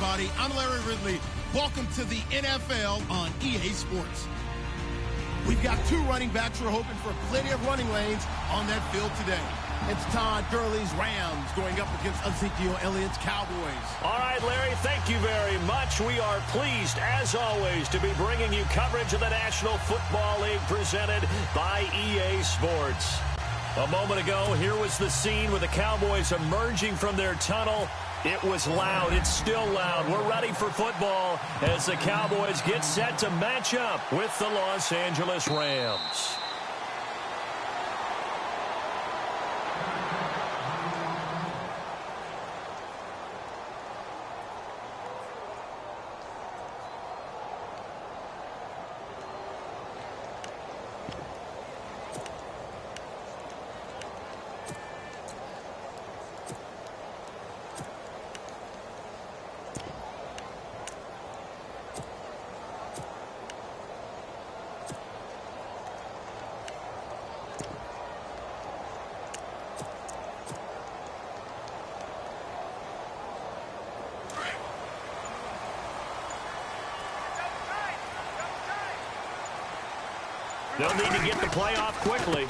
everybody. I'm Larry Ridley. Welcome to the NFL on EA Sports. We've got two running backs who are hoping for plenty of running lanes on that field today. It's Todd Gurley's Rams going up against Ezekiel Elliott's Cowboys. All right, Larry, thank you very much. We are pleased, as always, to be bringing you coverage of the National Football League presented by EA Sports. A moment ago, here was the scene with the Cowboys emerging from their tunnel. It was loud. It's still loud. We're ready for football as the Cowboys get set to match up with the Los Angeles Rams. They'll need to get the play off quickly.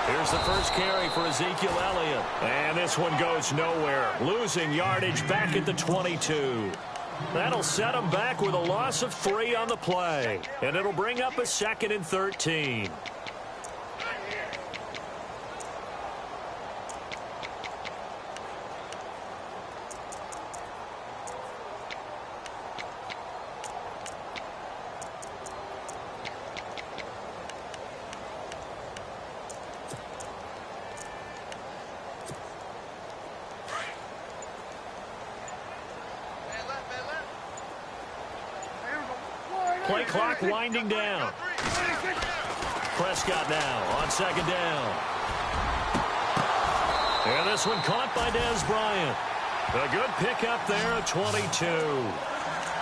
Here's the first carry for Ezekiel Elliott. And this one goes nowhere. Losing yardage back at the 22. That'll set them back with a loss of 3 on the play. And it'll bring up a 2nd and 13. Play clock winding down. Prescott now on 2nd down. And this one caught by Dez Bryant. A good pickup there at 22.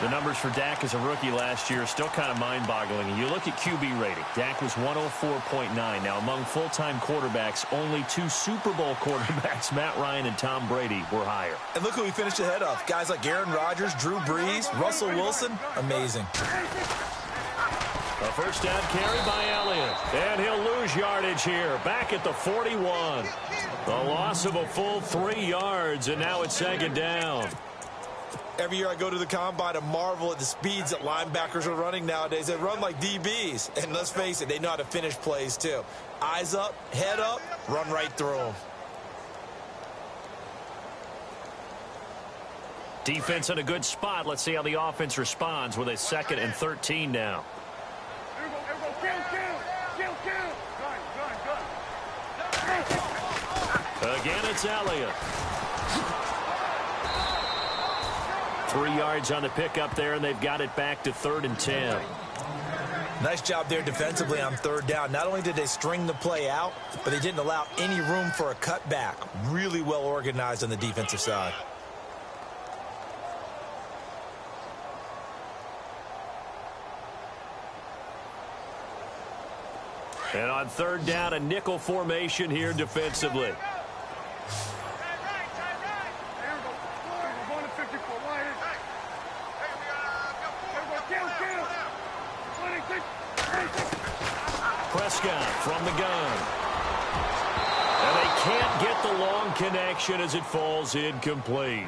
The numbers for Dak as a rookie last year are still kind of mind-boggling. You look at QB rating. Dak was 104.9. Now, among full-time quarterbacks, only 2 Super Bowl quarterbacks, Matt Ryan and Tom Brady, were higher. And look who he finished ahead of. Guys like Aaron Rodgers, Drew Brees, Russell Wilson. Amazing. A first down carry by Elliott. And he'll lose yardage here. Back at the 41. The loss of a full 3 yards, and now it's 2nd down. Every year I go to the combine and marvel at the speeds that linebackers are running nowadays. They run like DBs. And let's face it, they know how to finish plays too. Eyes up, head up, run right through them. Defense in a good spot. Let's see how the offense responds with a 2nd and 13 now. Again, it's Elliott. 3 yards on the pickup there, and they've got it back to 3rd and 10. Nice job there defensively on 3rd down. Not only did they string the play out, but they didn't allow any room for a cutback. Really well organized on the defensive side. And on 3rd down, a nickel formation here defensively. Prescott from the gun. And they can't get the long connection as it falls incomplete.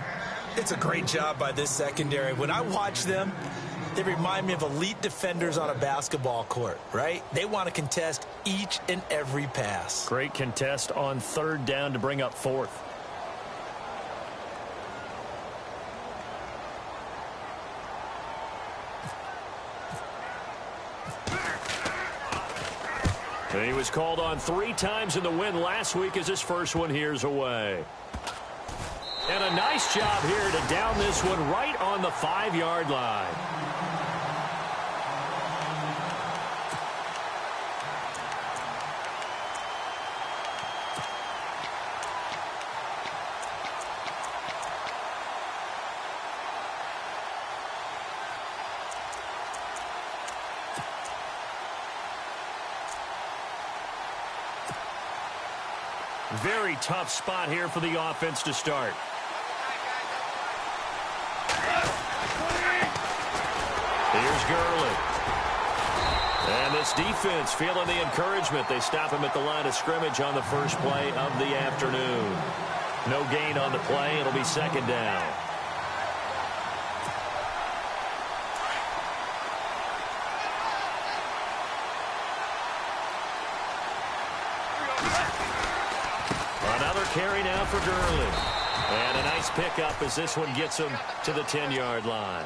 It's a great job by this secondary. When I watch them, they remind me of elite defenders on a basketball court, right? They want to contest each and every pass. Great contest on 3rd down to bring up 4th. And he was called on 3 times in the win last week as his first one here's away. And a nice job here to down this one right on the 5-yard line. Very tough spot here for the offense to start. Here's Gurley. And this defense feeling the encouragement. They stop him at the line of scrimmage on the first play of the afternoon. No gain on the play. It'll be second down. Another carry now for Gurley. And a nice pickup as this one gets him to the 10-yard line.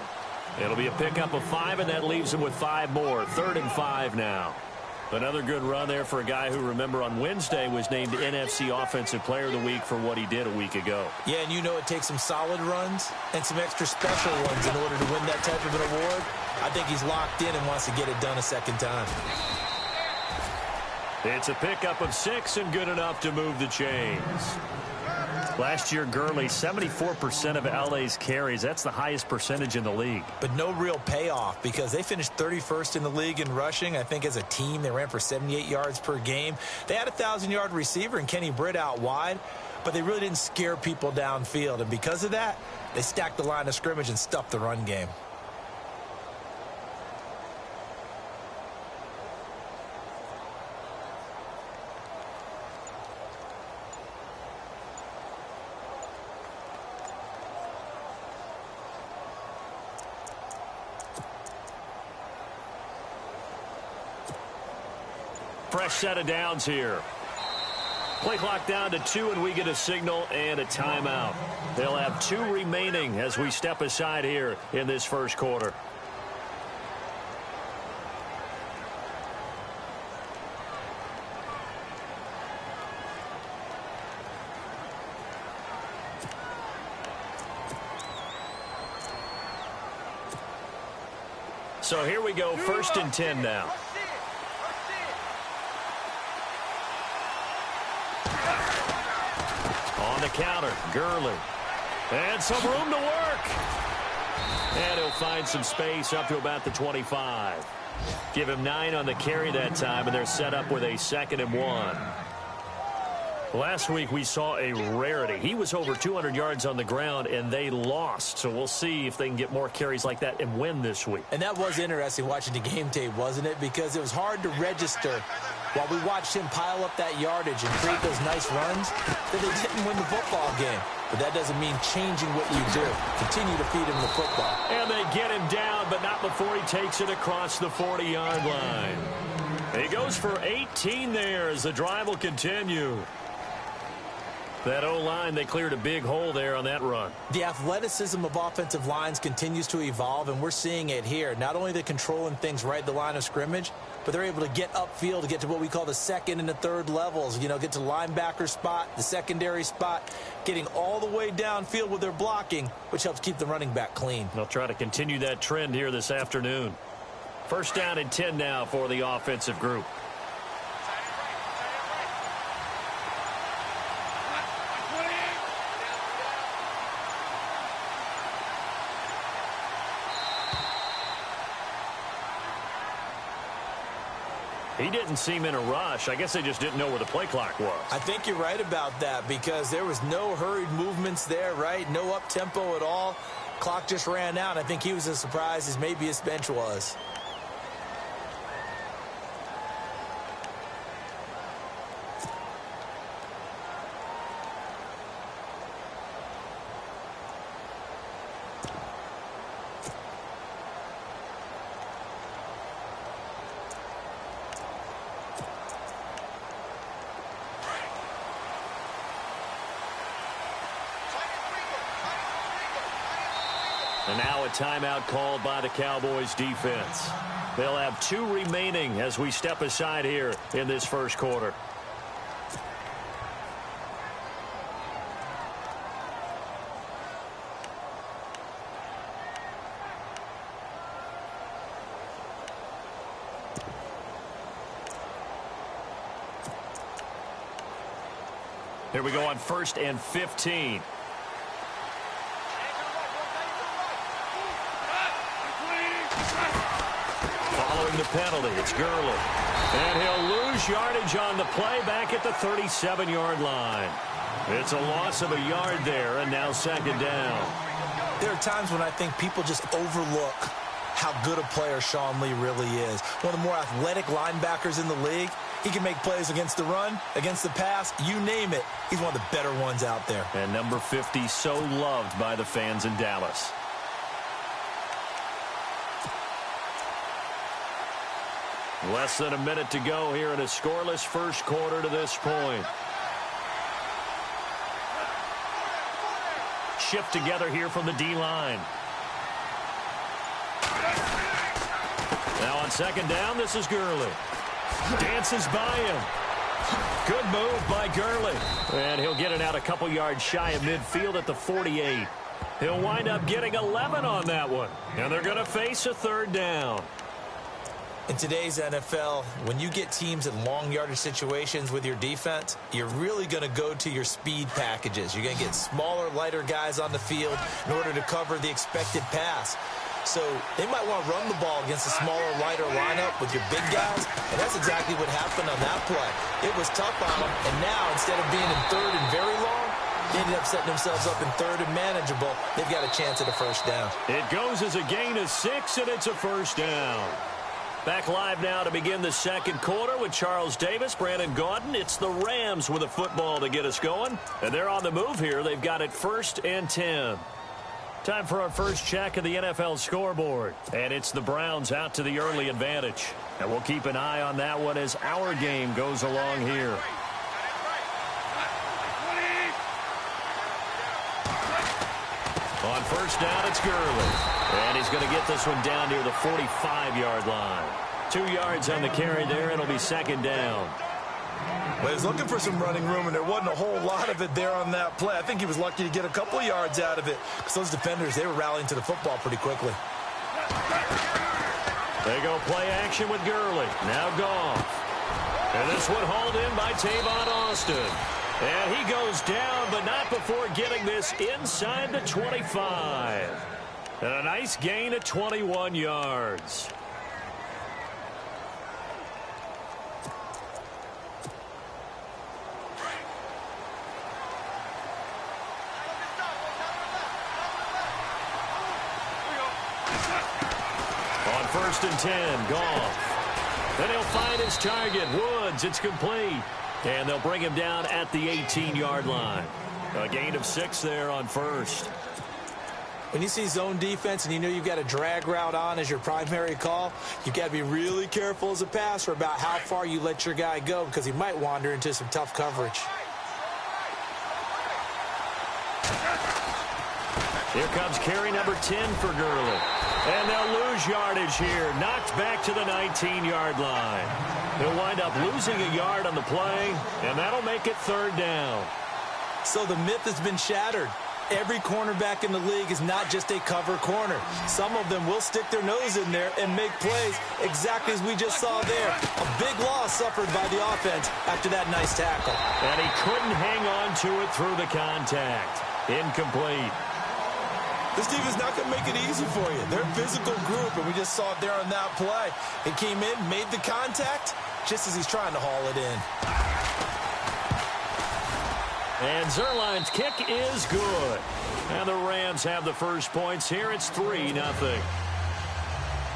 It'll be a pickup of 5, and that leaves him with 5 more. 3rd and 5 now. Another good run there for a guy who, remember, on Wednesday was named NFC Offensive Player of the Week for what he did a week ago. Yeah, and you know it takes some solid runs and some extra special ones in order to win that type of an award. I think he's locked in and wants to get it done a second time. It's a pickup of 6 and good enough to move the chains. Last year, Gurley, 74% of LA's carries. That's the highest percentage in the league. But no real payoff because they finished 31st in the league in rushing. I think as a team, they ran for 78 yards per game. They had a 1,000-yard receiver and Kenny Britt out wide, but they really didn't scare people downfield. And because of that, they stacked the line of scrimmage and stuffed the run game. Fresh set of downs here. Play clock down to 2, and we get a signal and a timeout. They'll have 2 remaining as we step aside here in this first quarter. So here we go, 1st and 10 now. On the counter, Gurley. And some room to work. And he'll find some space up to about the 25. Give him 9 on the carry that time, and they're set up with a 2nd and 1. Last week we saw a rarity. He was over 200 yards on the ground, and they lost. So we'll see if they can get more carries like that and win this week. And that was interesting watching the game tape, wasn't it? Because it was hard to register while we watched him pile up that yardage and create those nice runs that they didn't win the football game. But that doesn't mean changing what you do. Continue to feed him the football. And they get him down, but not before he takes it across the 40-yard line. He goes for 18 there as the drive will continue. That O-line, they cleared a big hole there on that run. The athleticism of offensive lines continues to evolve, and we're seeing it here. Not only they're controlling things right at the line of scrimmage, but they're able to get upfield to get to what we call the 2nd and the 3rd levels. You know, get to linebacker spot, the secondary spot, getting all the way downfield with their blocking, which helps keep the running back clean. They'll try to continue that trend here this afternoon. 1st down and 10 now for the offensive group. He didn't seem in a rush. I guess they just didn't know where the play clock was. I think you're right about that because there was no hurried movements there, right? No up-tempo at all. Clock just ran out. I think he was as surprised as maybe his bench was. And now a timeout called by the Cowboys defense. They'll have 2 remaining as we step aside here in this first quarter. Here we go on 1st and 15. Following the penalty, it's Gurley. And he'll lose yardage on the play back at the 37-yard line. It's a loss of a yard there, and now 2nd down. There are times when I think people just overlook how good a player Sean Lee really is. One of the more athletic linebackers in the league. He can make plays against the run, against the pass, you name it. He's one of the better ones out there. And number 50, so loved by the fans in Dallas. Less than a minute to go here in a scoreless first quarter to this point. Shift together here from the D-line. Now on second down, this is Gurley. Dances by him. Good move by Gurley. And he'll get it out a couple yards shy of midfield at the 48. He'll wind up getting 11 on that one. And they're going to face a third down. In today's NFL, when you get teams in long yardage situations with your defense, you're really going to go to your speed packages. You're going to get smaller, lighter guys on the field in order to cover the expected pass. So they might want to run the ball against a smaller, lighter lineup with your big guys, and that's exactly what happened on that play. It was tough on them, and now instead of being in third and very long, they ended up setting themselves up in third and manageable. They've got a chance at a first down. It goes as a gain of 6, and it's a first down. Back live now to begin the second quarter with Charles Davis, Brandon Gaudin. It's the Rams with a football to get us going. And they're on the move here. They've got it 1st and 10. Time for our first check of the NFL scoreboard. And it's the Browns out to the early advantage. And we'll keep an eye on that one as our game goes along here. On first down, it's Gurley. And he's going to get this one down near the 45-yard line. 2 yards on the carry there. It'll be second down. Well, he was looking for some running room, and there wasn't a whole lot of it there on that play. I think he was lucky to get a couple of yards out of it because those defenders, they were rallying to the football pretty quickly. They go play action with Gurley. Now Goff. And this one hauled in by Tavon Austin. And he goes down, but not before getting this inside the 25. And a nice gain of 21 yards. On 1st and 10, Goff. Then he'll find his target, Woods. It's complete. And they'll bring him down at the 18-yard line. A gain of 6 there on first. When you see zone defense and you know you've got a drag route on as your primary call, you've got to be really careful as a passer about how far you let your guy go because he might wander into some tough coverage. Here comes carry number 10 for Gurley. And they'll lose yardage here. Knocked back to the 19-yard line. They'll wind up losing a yard on the play, and that'll make it third down. So the myth has been shattered. Every cornerback in the league is not just a cover corner. Some of them will stick their nose in there and make plays exactly as we just saw there. A big loss suffered by the offense after that nice tackle. And he couldn't hang on to it through the contact. Incomplete. This team is not going to make it easy for you. They're a physical group, and we just saw it there on that play. It came in, made the contact, just as he's trying to haul it in. And Zerline's kick is good. And the Rams have the first points here. It's 3-0.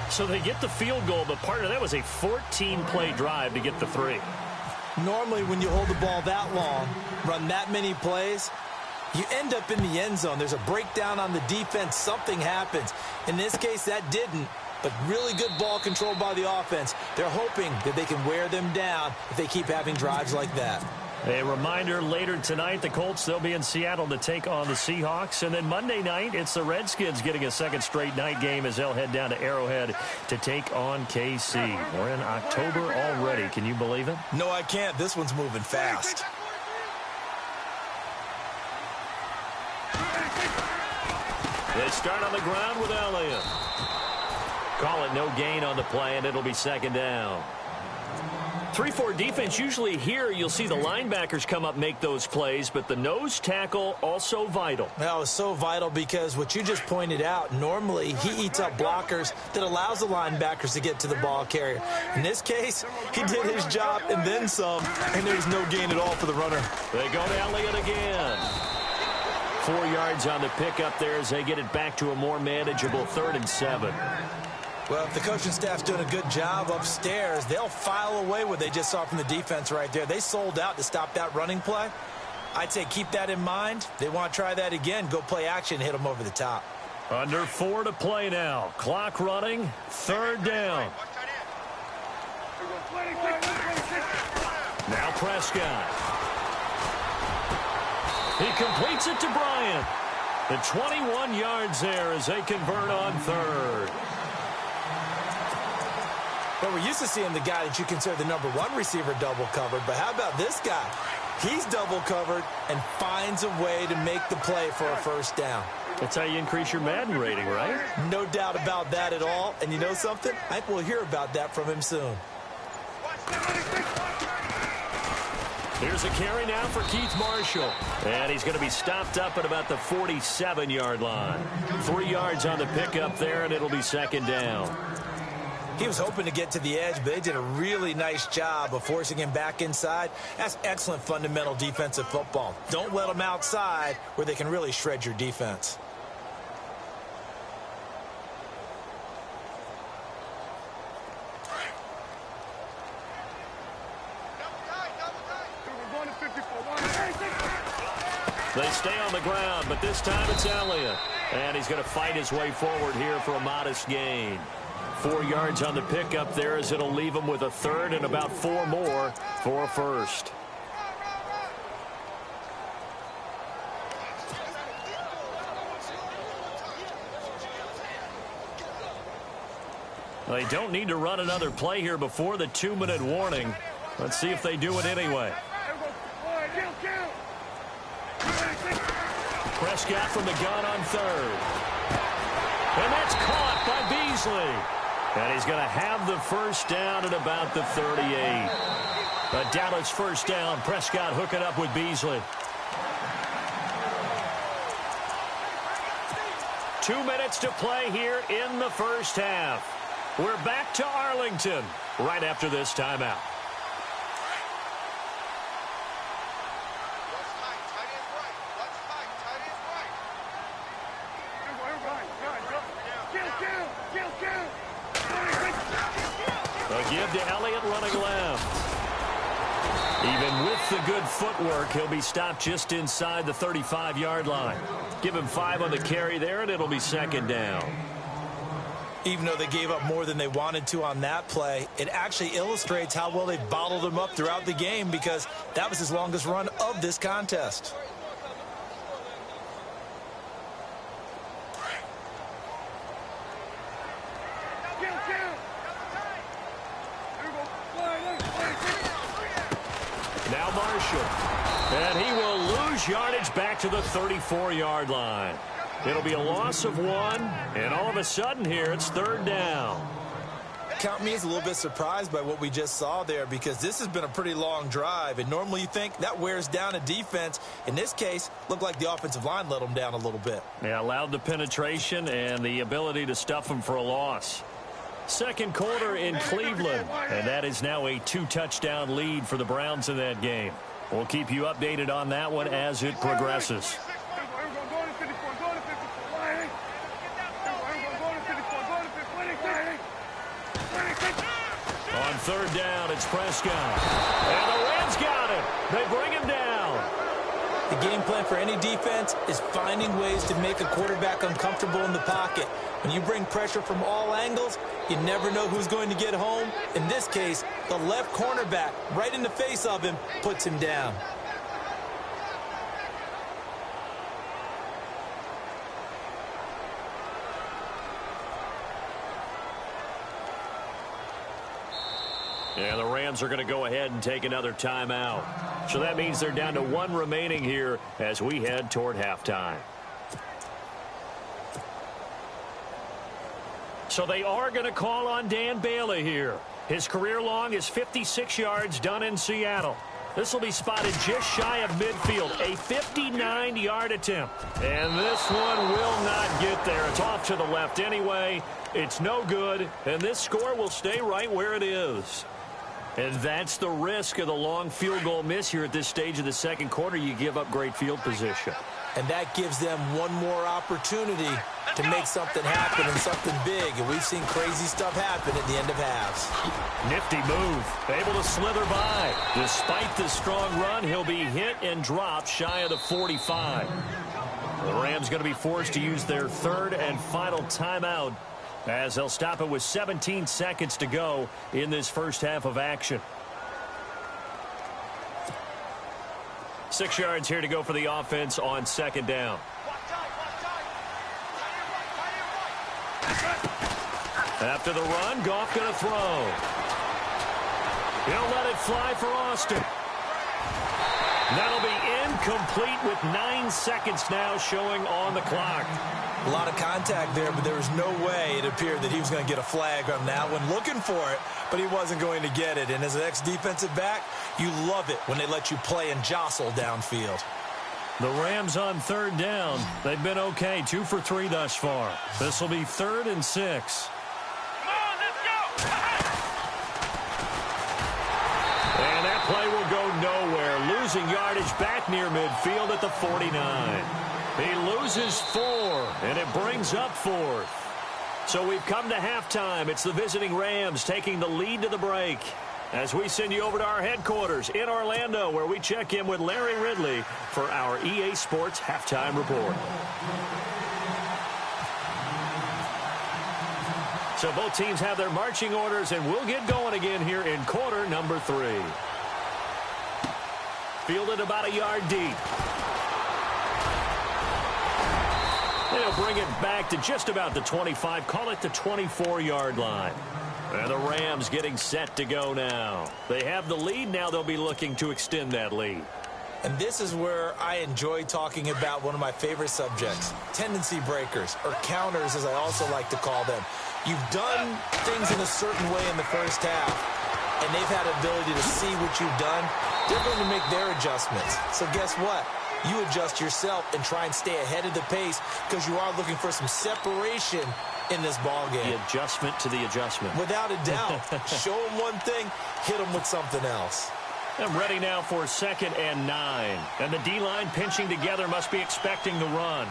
So they get the field goal, but part of that was a 14-play drive to get the 3. Normally, when you hold the ball that long, run that many plays, you end up in the end zone. There's a breakdown on the defense. Something happens. In this case, that didn't. But really good ball control by the offense. They're hoping that they can wear them down if they keep having drives like that. A reminder, later tonight, the Colts, they'll be in Seattle to take on the Seahawks. And then Monday night, it's the Redskins getting a second straight night game as they'll head down to Arrowhead to take on KC. We're in October already. Can you believe it? No, I can't. This one's moving fast. They start on the ground with Elliott. Call it no gain on the play, and it'll be second down. 3-4 defense, usually here you'll see the linebackers come up, make those plays, but the nose tackle also vital. That was so vital because what you just pointed out, normally he eats up blockers that allows the linebackers to get to the ball carrier. In this case, he did his job and then some, and there's no gain at all for the runner. They go to Elliott again. 4 yards on the pickup there as they get it back to a more manageable 3rd and 7. Well, if the coaching staff's doing a good job upstairs, they'll file away what they just saw from the defense right there. They sold out to stop that running play. I'd say keep that in mind. They want to try that again. Go play action, hit them over the top. Under 4 to play now. Clock running. 3rd down. Now Prescott. He completes it to Bryant. The 21 yards there as they convert on 3rd. Well, we're used to seeing the guy that you consider the #1 receiver double covered, but how about this guy? He's double covered and finds a way to make the play for a 1st down. That's how you increase your Madden rating, right? No doubt about that at all. And you know something? I think we'll hear about that from him soon. Here's a carry now for Keith Marshall. And he's going to be stopped up at about the 47-yard line. 3 yards on the pickup there, and it'll be 2nd down. He was hoping to get to the edge, but they did a really nice job of forcing him back inside. That's excellent fundamental defensive football. Don't let them outside where they can really shred your defense. They stay on the ground, but this time it's Elliott. And he's going to fight his way forward here for a modest gain. 4 yards on the pickup there as it'll leave him with a 3rd and about 4 more for a 1st. They don't need to run another play here before the 2-minute warning. Let's see if they do it anyway. Prescott from the gun on 3rd. And that's caught by Beasley. And he's going to have the 1st down at about the 38. A Dallas 1st down. Prescott hooking up with Beasley. 2 minutes to play here in the 1st half. We're back to Arlington right after this timeout. A give to Elliott running left. Even with the good footwork, he'll be stopped just inside the 35-yard line. Give him 5 on the carry there, and it'll be 2nd down. Even though they gave up more than they wanted to on that play, it actually illustrates how well they bottled him up throughout the game because that was his longest run of this contest. Now Marshall. And he will lose yardage back to the 34-yard line. It'll be a loss of 1, and all of a sudden here, it's 3rd down. Count me as a little bit surprised by what we just saw there because this has been a pretty long drive, and normally you think that wears down a defense. In this case, looked like the offensive line let them down a little bit. Yeah, allowed the penetration and the ability to stuff them for a loss. 2nd quarter in Cleveland, and that is now a 2-touchdown lead for the Browns in that game. We'll keep you updated on that one as it progresses. On 3rd down, it's Prescott. And the Rams got it. They bring him down. The game plan for any defense is finding ways to make a quarterback uncomfortable in the pocket. When you bring pressure from all angles, you never know who's going to get home. In this case, the left cornerback, right in the face of him, puts him down. Yeah, the Rams are going to go ahead and take another timeout. So that means they're down to 1 remaining here as we head toward halftime. So they are going to call on Dan Bailey here. His career long is 56 yards done in Seattle. This will be spotted just shy of midfield, a 59-yard attempt. And this one will not get there. It's off to the left anyway. It's no good, and this score will stay right where it is. And that's the risk of the long field goal miss here at this stage of the 2nd quarter. You give up great field position. And that gives them one more opportunity to make something happen and something big. And we've seen crazy stuff happen at the end of halves. Nifty move. Able to slither by. Despite the strong run, he'll be hit and dropped shy of the 45. The Rams going to be forced to use their third and final timeout as they'll stop it with 17 seconds to go in this first half of action. 6 yards here to go for the offense on second down. After the run, Goff going to throw. He'll let it fly for Austin. That'll be incomplete with 9 seconds now showing on the clock. A lot of contact there, but there was no way it appeared that he was going to get a flag on that one. Looking for it, but he wasn't going to get it. And as an ex-defensive back, you love it when they let you play and jostle downfield. The Rams on third down. They've been okay, 2 for 3 thus far. This will be 3rd and 6. And that play will go nowhere. Losing yardage back near midfield at the 49. He loses 4, and it brings up 4th. So we've come to halftime. It's the visiting Rams taking the lead to the break. As we send you over to our headquarters in Orlando, where we check in with Larry Ridley for our EA Sports Halftime Report. So both teams have their marching orders, and we'll get going again here in quarter number 3. Fielded about a yard deep. They'll bring it back to just about the 25, call it the 24-yard line. And the Rams getting set to go now. They have the lead. Now they'll be looking to extend that lead. And this is where I enjoy talking about one of my favorite subjects, tendency breakers, or counters as I also like to call them. You've done things in a certain way in the first half, and they've had the ability to see what you've done. They're going to make their adjustments. So guess what? You adjust yourself and try and stay ahead of the pace because you are looking for some separation in this ball game. The adjustment to the adjustment. Without a doubt. Show them one thing, hit them with something else. I'm ready now for 2nd and 9. And the D-line pinching together must be expecting the run.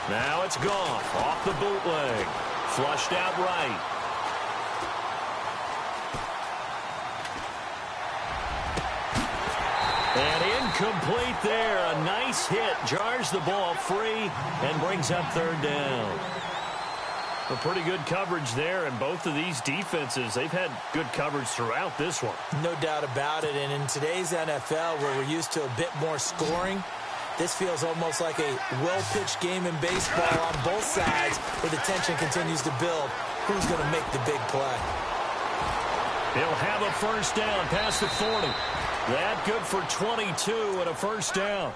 Now it's Goff off the bootleg. Flushed out right. And incomplete there. A nice hit. Jars the ball free and brings up 3rd down. A pretty good coverage there, and both of these defenses, they've had good coverage throughout this one. No doubt about it. And in today's NFL, where we're used to a bit more scoring, this feels almost like a well-pitched game in baseball on both sides where the tension continues to build. Who's going to make the big play? He'll have a first down past the 40. That good for 22 and a first down.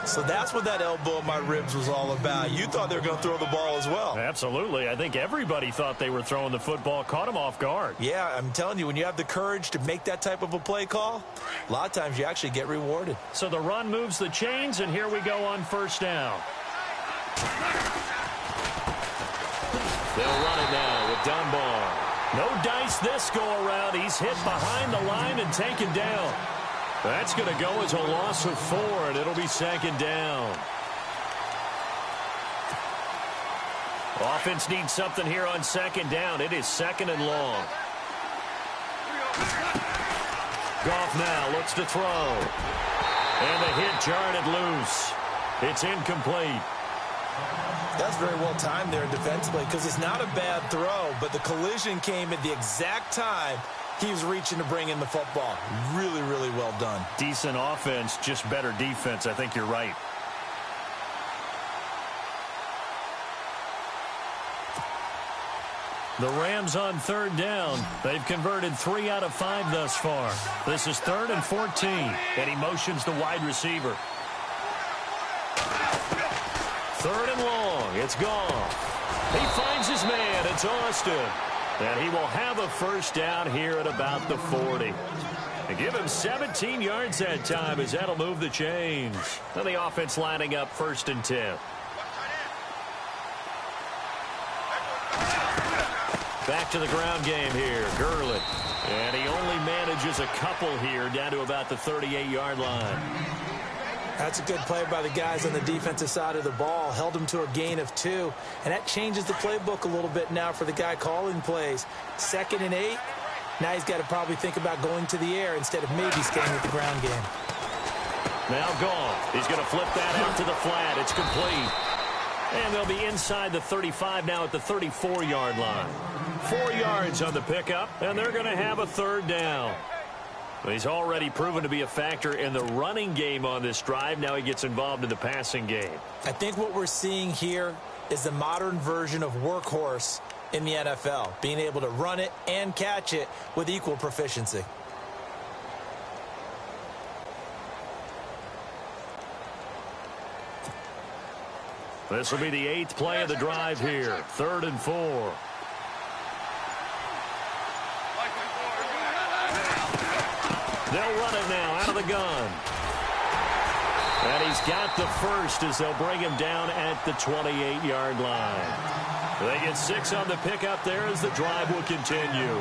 So that's what that elbow in my ribs was all about. You thought they were going to throw the ball as well. Absolutely. I think everybody thought they were throwing the football, caught him off guard. Yeah, I'm telling you, when you have the courage to make that type of a play call, a lot of times you actually get rewarded. So the run moves the chains, and here we go on first down. They'll run it now with Dunbar. No dice this go-around. He's hit behind the line and taken down. That's going to go as a loss of 4, and it'll be 2nd down. Offense needs something here on 2nd down. It is 2nd and long. Goff now looks to throw. And the hit jarred it loose. It's incomplete. That's very well timed there defensively because it's not a bad throw, but the collision came at the exact time he was reaching to bring in the football. Really, really well done. Decent offense, just better defense. I think you're right. The Rams on 3rd down. They've converted 3 out of 5 thus far. This is 3rd and 14, and he motions the wide receiver. 3rd and long. It's Goff. He finds his man. It's Austin. And he will have a first down here at about the 40. And give him 17 yards that time as that'll move the chains. And the offense lining up 1st and 10. Back to the ground game here. Gurley. And he only manages a couple here down to about the 38-yard line. That's a good play by the guys on the defensive side of the ball. Held him to a gain of 2. And that changes the playbook a little bit now for the guy calling plays. 2nd and 8. Now he's got to probably think about going to the air instead of maybe staying with the ground game. Now gone. He's going to flip that out to the flat. It's complete. And they'll be inside the 35 now at the 34-yard line. 4 yards on the pickup, and they're going to have a 3rd down. He's already proven to be a factor in the running game on this drive. Now he gets involved in the passing game. I think what we're seeing here is the modern version of workhorse in the NFL, being able to run it and catch it with equal proficiency. This will be the 8th play of the drive here. 3rd and 4. They'll run it now out of the gun. And he's got the first as they'll bring him down at the 28-yard line. They get 6 on the pickup there as the drive will continue.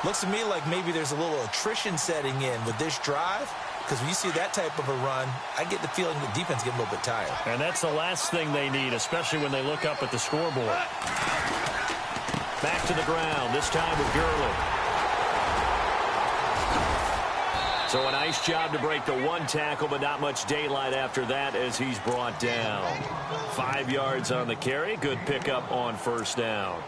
Looks to me like maybe there's a little attrition setting in with this drive. Because when you see that type of a run, I get the feeling the defense get a little bit tired. And that's the last thing they need, especially when they look up at the scoreboard. Back to the ground, this time with Gurley. So a nice job to break the 1 tackle, but not much daylight after that as he's brought down. 5 yards on the carry. Good pickup on 1st down.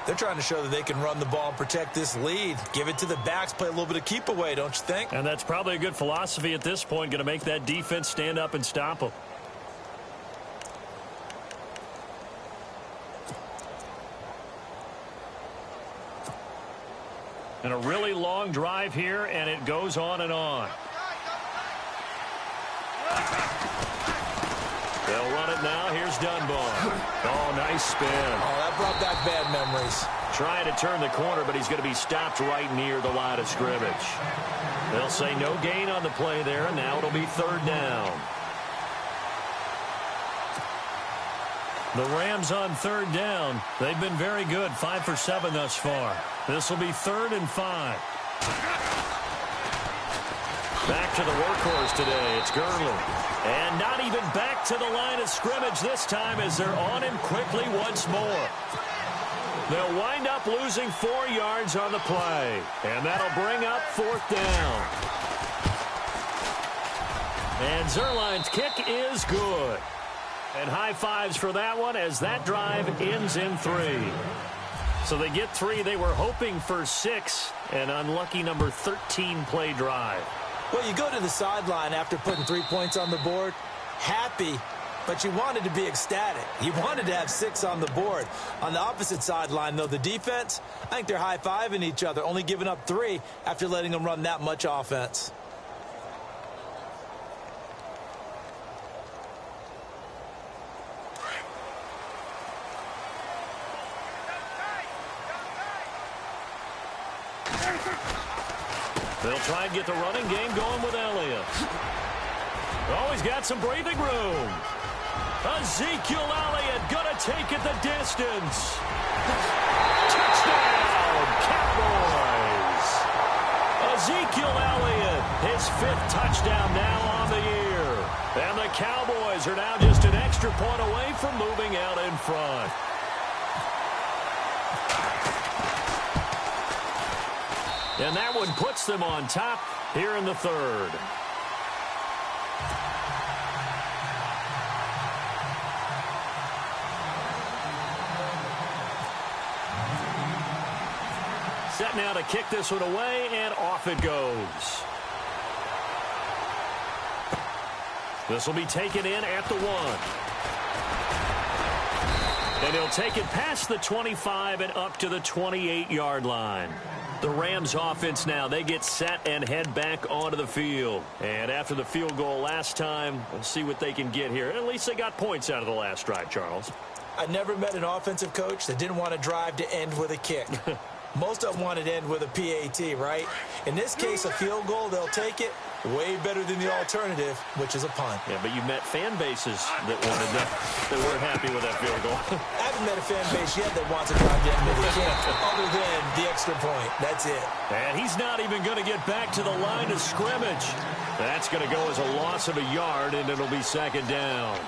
They're trying to show that they can run the ball and protect this lead. Give it to the backs, play a little bit of keep away, don't you think? And that's probably a good philosophy at this point, going to make that defense stand up and stop them. And a really long drive here, and it goes on and on. They'll run it now. Here's Dunbar. Oh, nice spin. Oh, that brought back bad memories. Trying to turn the corner, but he's going to be stopped right near the line of scrimmage. They'll say no gain on the play there, and now it'll be 3rd down. The Rams on 3rd down. They've been very good, 5 for 7 thus far. This will be 3rd and 5. Back to the workhorse today. It's Gurley. And not even back to the line of scrimmage this time as they're on him quickly once more. They'll wind up losing 4 yards on the play. And that'll bring up 4th down. And Zuerlein's kick is good. And high fives for that one as that drive ends in 3. So they get 3. They were hoping for 6. An unlucky number 13 play drive. Well, you go to the sideline after putting 3 points on the board, happy, but you wanted to be ecstatic. You wanted to have 6 on the board. On the opposite sideline, though, the defense, I think they're high-fiving each other, only giving up 3 after letting them run that much offense. They'll try and get the running game going with Elliott. Oh, he's got some breathing room. Ezekiel Elliott gonna take it the distance. Touchdown, Cowboys. Ezekiel Elliott, his 5th touchdown now on the year. And the Cowboys are now just an extra point away from moving out in front. And that one puts them on top here in the 3rd. Set now to kick this one away, and off it goes. This will be taken in at the 1. And he'll take it past the 25 and up to the 28-yard line. The Rams offense now, they get set and head back onto the field. And after the field goal last time, we'll see what they can get here. At least they got points out of the last drive, Charles. I never met an offensive coach that didn't want to drive to end with a kick. Most of them want it to end with a PAT, right? In this case, a field goal, they'll take it. Way better than the alternative, which is a punt. Yeah, but you met fan bases that wanted that weren't happy with that field goal. I haven't met a fan base yet that wants a goddamn middle kick, other than the extra point. That's it. And he's not even going to get back to the line of scrimmage. That's going to go as a loss of a yard, and it'll be second down.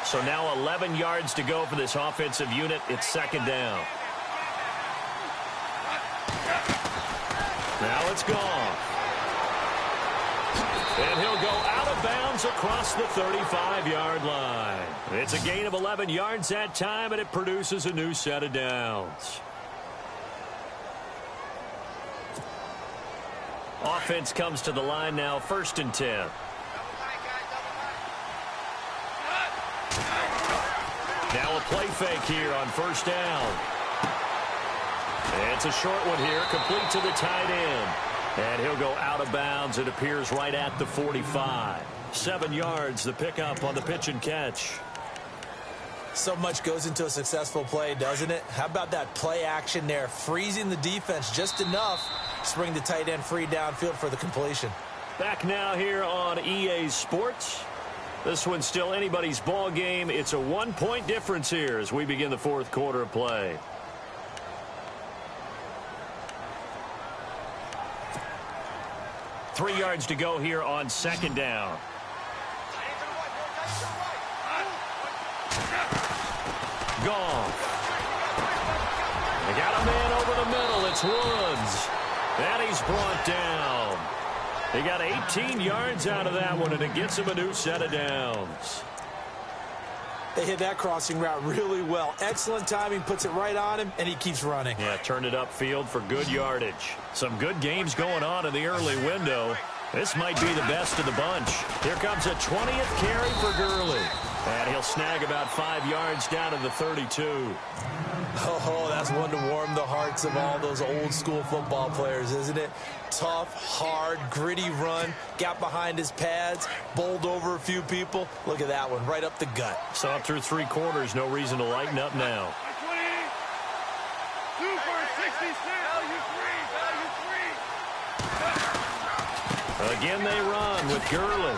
So now 11 yards to go for this offensive unit. It's second down. Now it's gone. And he'll go out of bounds across the 35-yard line. It's a gain of 11 yards that time, and it produces a new set of downs. Offense comes to the line now, 1st and 10. Now a play fake here on 1st down. It's a short one here, complete to the tight end. And he'll go out of bounds. It appears right at the 45. 7 yards, the pickup on the pitch and catch. So much goes into a successful play, doesn't it? How about that play action there, freezing the defense just enough to bring the tight end free downfield for the completion. Back now here on EA Sports. This one's still anybody's ball game. It's a 1-point difference here as we begin the 4th quarter of play. Three yards to go here on 2nd down. Gone. They got a man over the middle. It's Woods. And he's brought down. They got 18 yards out of that one, and it gets him a new set of downs. They hit that crossing route really well. Excellent timing, puts it right on him, and he keeps running. Yeah, turned it upfield for good yardage. Some good games going on in the early window. This might be the best of the bunch. Here comes a 20th carry for Gurley. And he'll snag about 5 yards down to the 32. Oh, that's one to warm the hearts of all those old-school football players, isn't it? Tough, hard, gritty run. Got behind his pads, bowled over a few people. Look at that one, right up the gut. So up through 3 quarters, no reason to lighten up now. Again, they run with Gurley.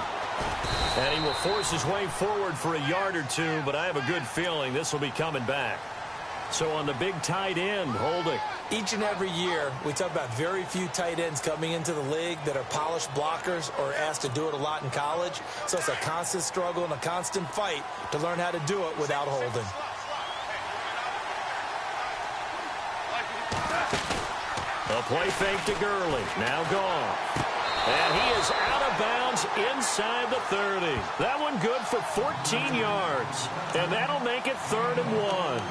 And he will force his way forward for a yard or two, but I have a good feeling this will be coming back. So on the big tight end, Holding. Each and every year, we talk about very few tight ends coming into the league that are polished blockers or asked to do it a lot in college. So it's a constant struggle and a constant fight to learn how to do it without Holding. A play fake to Gurley. Now gone. And he is out of bounds inside the 30. That one good for 14 yards. And that'll make it 3rd and 1.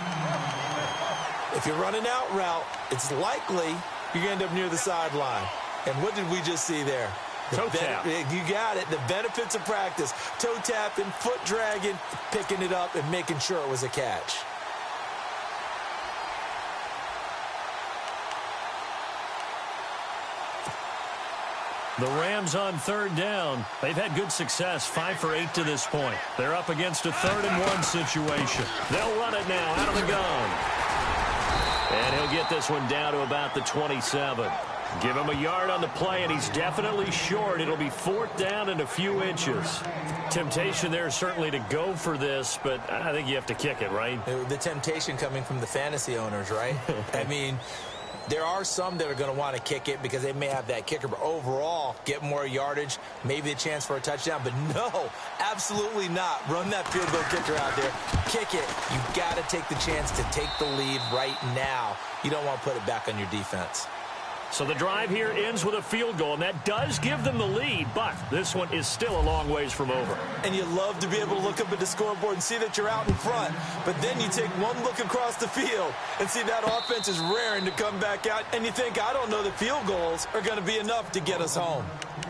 If you're running out route, it's likely you're going to end up near the sideline. And what did we just see there? Toe tap. You got it. The benefits of practice. Toe tapping, foot dragging, picking it up, and making sure it was a catch. The Rams on 3rd down. They've had good success, 5 for 8 to this point. They're up against a 3rd and 1 situation. They'll run it now out of the gun. And he'll get this one down to about the 27. Give him a yard on the play, and he's definitely short. It'll be 4th down and a few inches. Temptation there certainly to go for this, but I think you have to kick it, right? The temptation coming from the fantasy owners, right? I mean, there are some that are going to want to kick it because they may have that kicker, but overall, get more yardage, maybe a chance for a touchdown. But no, absolutely not. Run that field goal kicker out there. Kick it. You've got to take the chance to take the lead right now. You don't want to put it back on your defense. So the drive here ends with a field goal, and that does give them the lead, but this one is still a long ways from over. And you love to be able to look up at the scoreboard and see that you're out in front, but then you take one look across the field and see that offense is raring to come back out, and you think, I don't know, the field goals are going to be enough to get us home.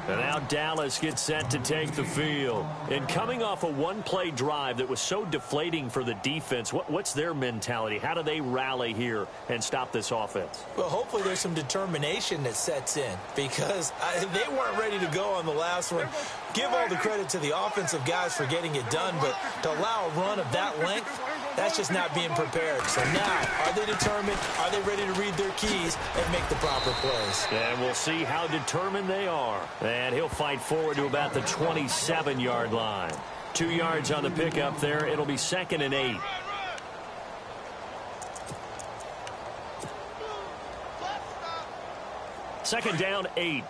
And now Dallas gets set to take the field. And coming off a one-play drive that was so deflating for the defense, what's their mentality? How do they rally here and stop this offense? Well, hopefully there's some determination that sets in because they weren't ready to go on the last one. Give all the credit to the offensive guys for getting it done, but to allow a run of that length, That's just not being prepared. So now, are they determined? Are they ready to read their keys and make the proper plays? And we'll see how determined they are. And he'll fight forward to about the 27-yard line. 2 yards on the pickup there. It'll be 2nd and 8. Second down, 8.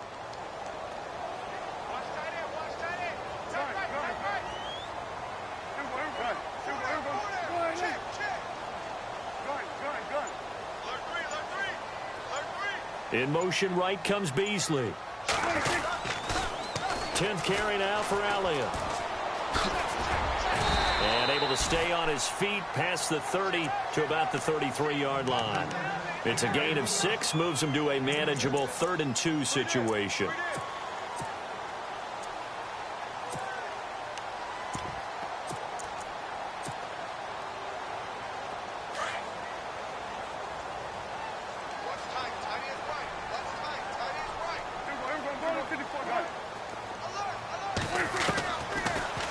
In motion right comes Beasley. 10th carry now for Elliott. And able to stay on his feet past the 30 to about the 33-yard line. It's a gain of 6, moves him to a manageable 3rd and 2 situation.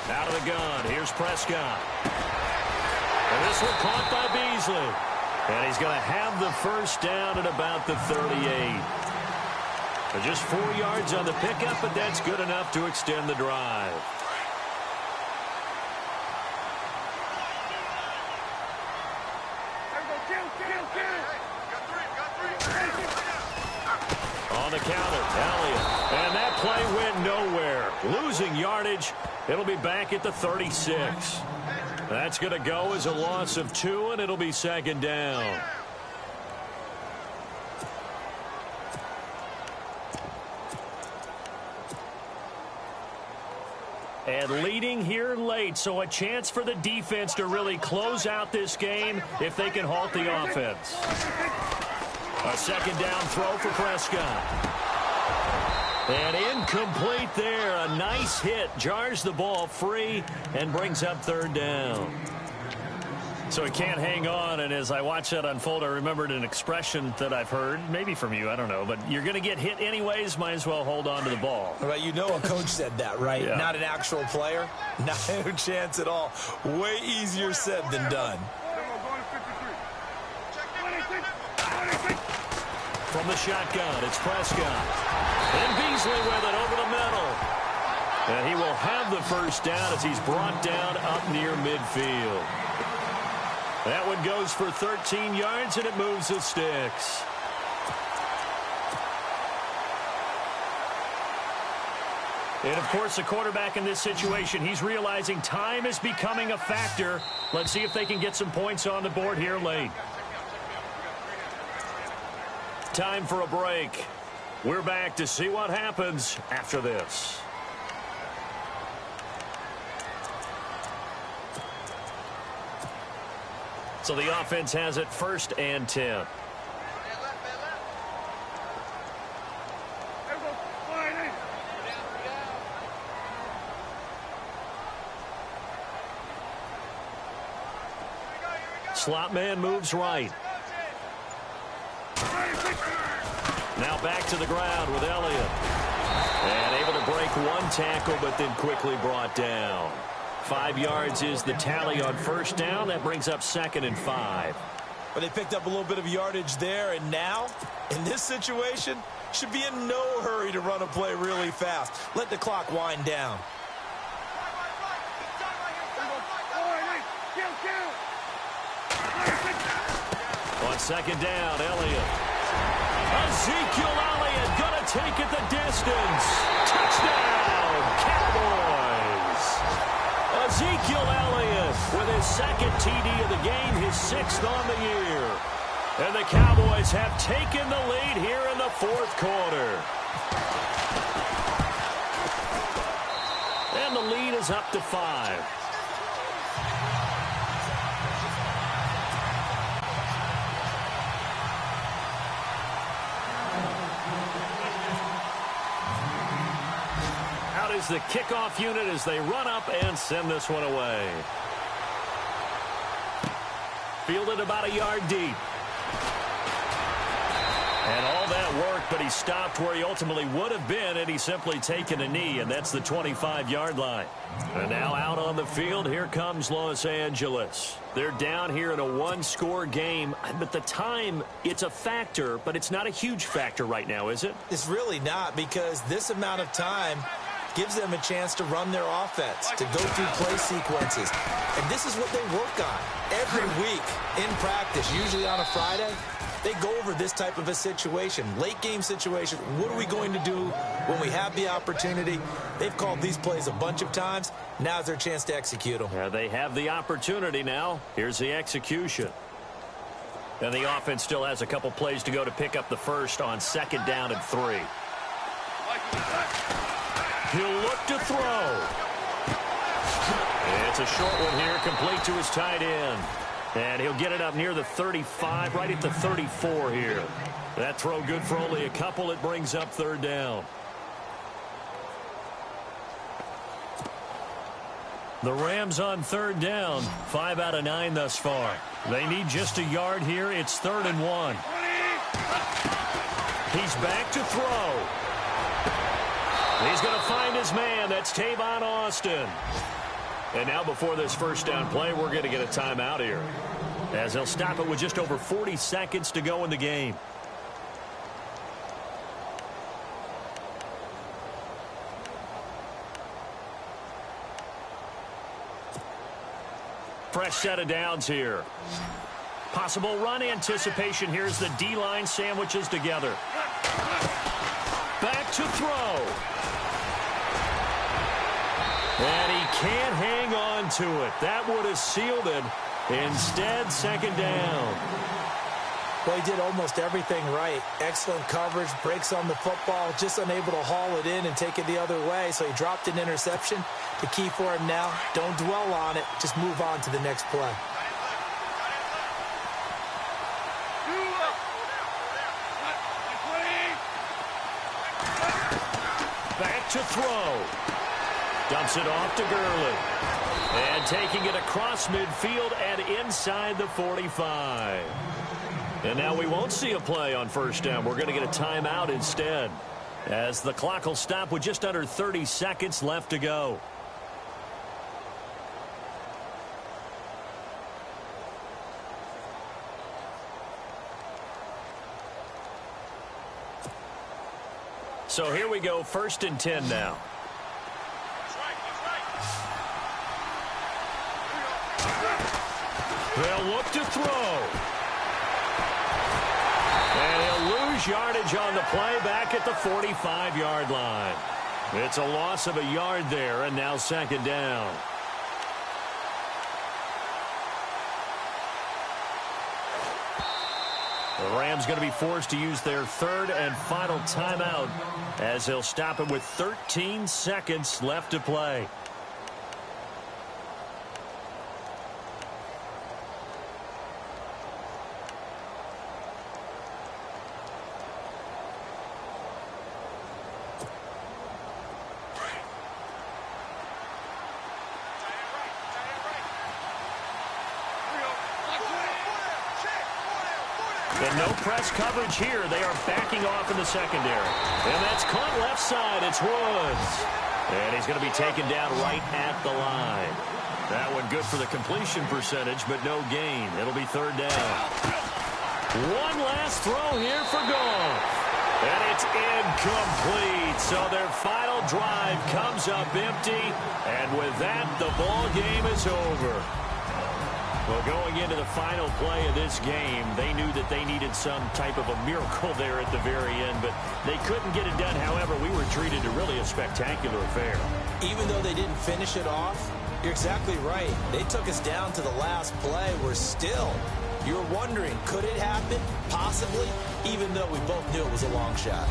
Out of the gun, here's Prescott. And this one caught by Beasley. And he's going to have the first down at about the 38. Just 4 yards on the pickup, but that's good enough to extend the drive. On the counter, Elliott. And that play went nowhere. Losing yardage. It'll be back at the 36. That's going to go as a loss of 2, and it'll be 2nd down. And leading here late, so a chance for the defense to really close out this game if they can halt the offense. A 2nd down throw for Prescott. And incomplete there. A nice hit. Jars the ball free and brings up 3rd down. So he can't hang on. And as I watched that unfold, I remembered an expression that I've heard, maybe from you, I don't know. But you're going to get hit anyways. Might as well hold on to the ball. Right, you know a coach said that, right? Yeah. Not an actual player. No chance at all. Way easier said than done. From the shotgun, it's Prescott. And Beasley with it over the middle. And he will have the first down as he's brought down up near midfield. That one goes for 13 yards, and it moves the sticks. And, of course, the quarterback in this situation, he's realizing time is becoming a factor. Let's see if they can get some points on the board here late. Time for a break. We're back to see what happens after this. So the offense has it 1st and 10. Slot man moves right. Now back to the ground with Elliott. And able to break 1 tackle, but then quickly brought down. 5 yards is the tally on 1st down. That brings up 2nd and 5. But they picked up a little bit of yardage there, and now, in this situation, should be in no hurry to run a play really fast. Let the clock wind down. On 2nd down, Elliott. Ezekiel Elliott going to take it the distance. Touchdown, Cowboys. Ezekiel Elliott with his 2nd TD of the game, his 6th on the year. And the Cowboys have taken the lead here in the 4th quarter. And the lead is up to 5. Is the kickoff unit as they run up and send this one away. Fielded about a yard deep. And all that work, but he stopped where he ultimately would have been had he simply taken a knee, and that's the 25-yard line. And now out on the field, here comes Los Angeles. They're down here in a one-score game, but the time, it's a factor, but it's not a huge factor right now, is it? It's really not, because this amount of time gives them a chance to run their offense, to go through play sequences. And this is what they work on every week in practice, usually on a Friday. They go over this type of a situation, late-game situation. What are we going to do when we have the opportunity? They've called these plays a bunch of times. Now's their chance to execute them. Yeah, they have the opportunity now. Here's the execution. And the offense still has a couple plays to go to pick up the first on 2nd down and 3. He'll look to throw. It's a short one here, complete to his tight end. And he'll get it up near the 35, right at the 34 here. That throw good for only a couple. It brings up 3rd down. The Rams on 3rd down, 5 out of 9 thus far. They need just a yard here. It's 3rd and 1. He's back to throw. He's going to find his man. That's Tavon Austin. And now before this first down play, we're going to get a timeout here, as they'll stop it with just over 40 seconds to go in the game. Fresh set of downs here. Possible run anticipation. Here's the D-line sandwiches together. Back to throw. And he can't hang on to it. That would have sealed it. Instead, 2nd down. Well, he did almost everything right. Excellent coverage, breaks on the football, just unable to haul it in and take it the other way. So he dropped an interception. The key for him now, don't dwell on it. Just move on to the next play. Back to throw. Dumps it off to Gurley. And taking it across midfield and inside the 45. And now we won't see a play on 1st down. We're going to get a timeout instead, as the clock will stop with just under 30 seconds left to go. So here we go, 1st and 10 now. They'll look to throw. And he'll lose yardage on the play back at the 45-yard line. It's a loss of a yard there, and now 2nd down. The Rams going to be forced to use their 3rd and final timeout, as they'll stop it with 13 seconds left to play. And no press coverage here. They are backing off in the secondary. And that's caught left side. It's Woods. And he's going to be taken down right at the line. That one good for the completion percentage, but no gain. It'll be 3rd down. One last throw here for Goff. And it's incomplete. So their final drive comes up empty. And with that, the ball game is over. Well, going into the final play of this game, they knew that they needed some type of a miracle there at the very end, but they couldn't get it done. However, we were treated to really a spectacular affair. Even though they didn't finish it off, you're exactly right. They took us down to the last play. We're still, you're wondering, could it happen? Possibly, even though we both knew it was a long shot.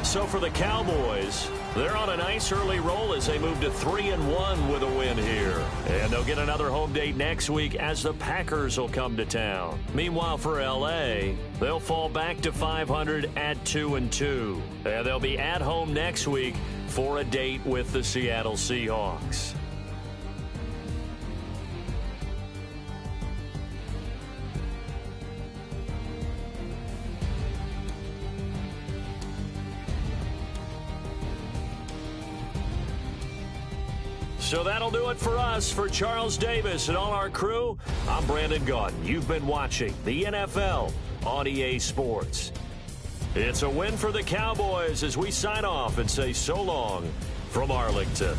So for the Cowboys, they're on a nice early roll as they move to 3-1 with a win here. And they'll get another home date next week as the Packers will come to town. Meanwhile, for L.A., they'll fall back to 500 at 2-2. And they'll be at home next week for a date with the Seattle Seahawks. So that'll do it for us. For Charles Davis and all our crew, I'm Brandon Gaudin. You've been watching the NFL on EA Sports. It's a win for the Cowboys as we sign off and say so long from Arlington.